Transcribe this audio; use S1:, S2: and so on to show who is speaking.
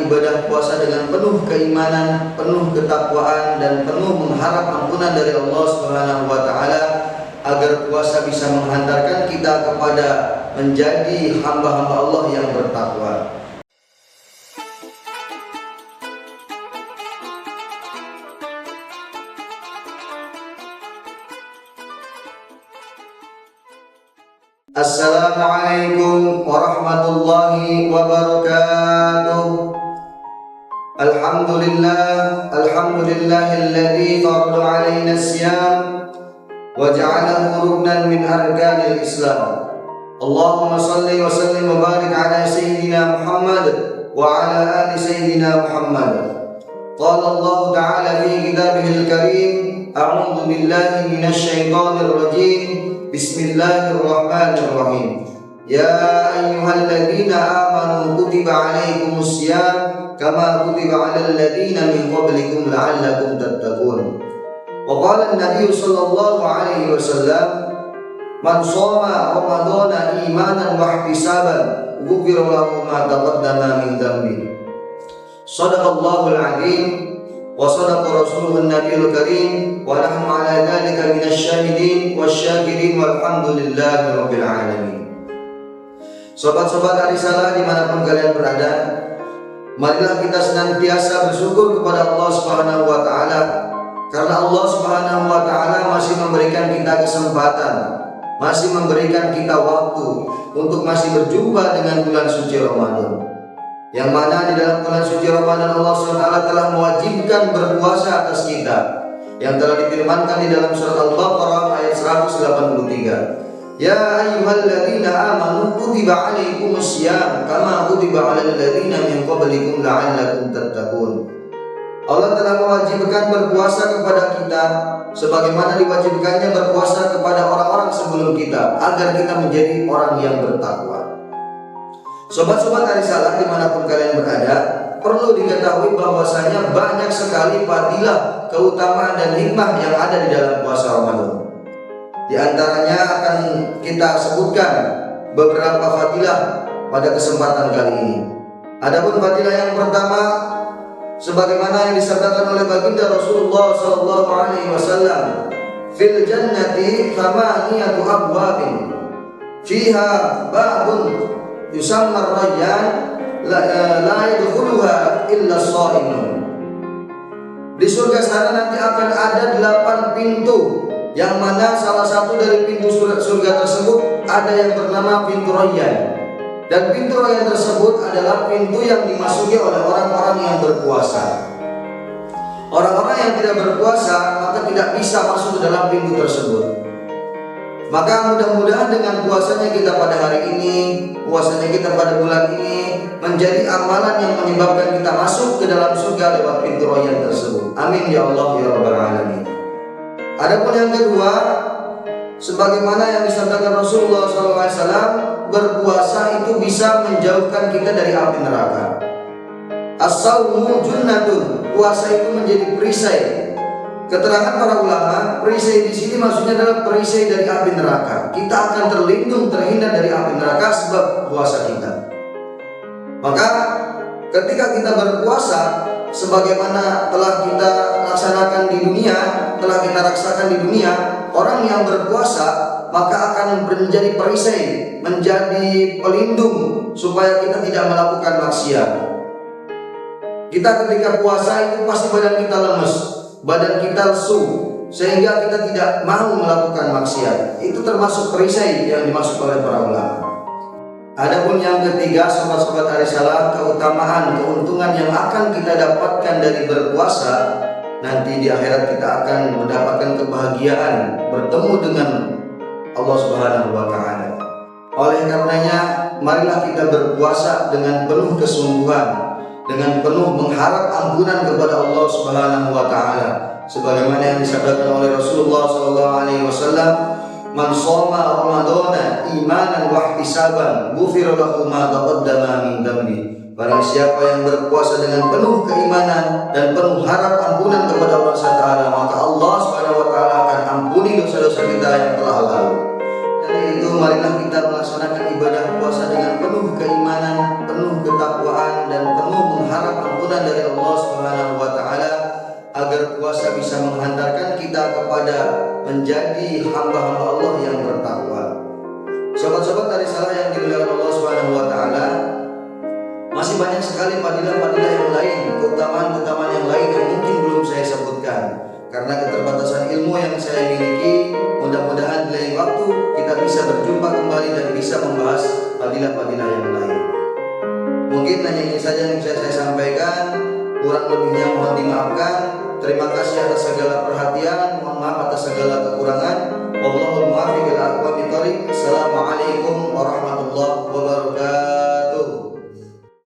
S1: ibadah puasa dengan penuh keimanan, penuh ketakwaan, dan penuh mengharap ampunan dari Allah Subhanahu wa taala, agar puasa bisa menghantarkan kita kepada menjadi hamba-hamba Allah yang bertakwa. Assalamualaikum warahmatullahi wabarakatuh. Alhamdulillahilladzi farada 'alaina as-siyam wa ja'alahu ruknan min arkanil Islam. Allahumma shalli wa sallim wa barik ala sayyidina Muhammad wa ala ali sayyidina Muhammad. Qala Allah ta'ala fi kitabihil karim, a'udzu billahi minasy syaithanir rajim. Bismillahirrahmanirrahim. Ya ayyuhalladzina amanu kutiba 'alaikumus syiyam kama kutiba 'alal ladzina min qablikum la'allakum tattaqun. Wa qala an-nabiy sallallahu alaihi wasallam, man shoma ramadhana imanan wa ihtisaban ghufira lahu ma taqaddama min dhanbi. Shadaqallahul 'azim wa sadaqa rasuluhun nabiyul karim wa nahnu ala dzalika minasyahidin wasyakirin walhamdulillahi rabbil alamin. Sobat-sobat Arisalah dimanapun kalian berada, marilah kita senantiasa bersyukur kepada Allah Subhanahu wa taala, karena Allah Subhanahu wa taala masih memberikan kita kesempatan, masih memberikan kita waktu untuk masih berjumpa dengan bulan suci Ramadan, yang mana di dalam bulan suci Ramadan Allah SWT telah mewajibkan berpuasa atas kita, yang telah difirmankan di dalam surat Al-Baqarah ayat 183. Ya ayyuhalladzina amanu kutiba 'alaikumus syiyam kama kutiba 'alal ladzina min qablikum la'allakum tattaqun. Allah telah mewajibkan berpuasa kepada kita sebagaimana diwajibkannya berpuasa kepada orang-orang sebelum kita, agar kita menjadi orang yang bertakwa. Sobat-sobat Arisalah dimanapun kalian berada, perlu diketahui bahwasanya banyak sekali fadilah, keutamaan dan hikmah yang ada di dalam puasa Ramadan. Di antaranya akan kita sebutkan beberapa fadilah pada kesempatan kali ini. Adapun fadilah yang pertama, sebagaimana yang disabdakan oleh baginda Rasulullah SAW, fil jannati thamaniyatu abwabin fiha babun yusammar rayyan la yadkhuluha illa as-shaimun. Di surga sana nanti akan ada 8 pintu, yang mana salah satu dari pintu surga tersebut ada yang bernama pintu Rayyan. Dan pintu Rayyan tersebut adalah pintu yang dimasuki oleh orang-orang yang berpuasa. Orang-orang yang tidak berpuasa maka tidak bisa masuk ke dalam pintu tersebut. Maka mudah-mudahan dengan puasanya kita pada hari ini, puasanya kita pada bulan ini, menjadi amalan yang menyebabkan kita masuk ke dalam surga lewat pintu Rayyan tersebut. Amin ya Allah ya Rabbal Alamin. Adapun yang kedua, sebagaimana yang disabdakan Rasulullah SAW, berpuasa itu bisa menjauhkan kita dari api neraka. As-sawmu junnatun, puasa itu menjadi perisai. Keterangan para ulama, perisai di sini maksudnya adalah perisai dari api neraka. Kita akan terlindung, terhindar dari api neraka sebab puasa kita. Maka ketika kita berpuasa, sebagaimana telah kita laksanakan di dunia, telah kita rasakan di dunia, orang yang berpuasa maka akan menjadi perisai, menjadi pelindung supaya kita tidak melakukan maksiat. Kita ketika puasa itu pasti badan kita lemes, badan kita lesu, sehingga kita tidak mau melakukan maksiat. Itu termasuk perisai yang dimaksud oleh para ulama. Adapun yang ketiga, sobat-sobat Arisalah, keutamaan, keuntungan yang akan kita dapatkan dari berpuasa, nanti di akhirat kita akan mendapatkan kebahagiaan bertemu dengan Allah Subhanahu wa taala. Oleh karenanya, marilah kita berpuasa dengan penuh kesungguhan, dengan penuh mengharap ampunan kepada Allah Subhanahu wa taala, sebagaimana yang disabdakan oleh Rasulullah SAW, man shoma ramadhana imanan wa ihtisaban ghufira lahu ma taqaddama min dhanbi. Barang siapa yang berpuasa dengan penuh keimanan dan penuh harap ampunan kepada Allah SWT, maka Allah SWT akan ampuni dosa-dosa kita yang telah lalu. Dari itu marilah kita melaksanakan ibadah puasa dengan penuh keimanan, penuh ketakwaan, dan penuh mengharap ampunan dari Allah Subhanahu wa taala agar puasa bisa menghantarkan kita kepada menjadi hamba-hamba Allah yang bertakwa. Sobat-sobat dari salah yang dimuliakan Allah Subhanahu wa taala, masih banyak sekali fadilah-fadilah yang lain, keutamaan-keutamaan yang lain yang mungkin belum saya sebutkan. Karena keterbatasan ilmu yang saya miliki, mudah-mudahan di lain waktu kita bisa berjumpa kembali dan bisa membahas fadilah-fadilah yang lain. Mungkin hanya ini saja yang bisa saya sampaikan. Kurang lebihnya mohon dimaafkan. Terima kasih atas segala perhatian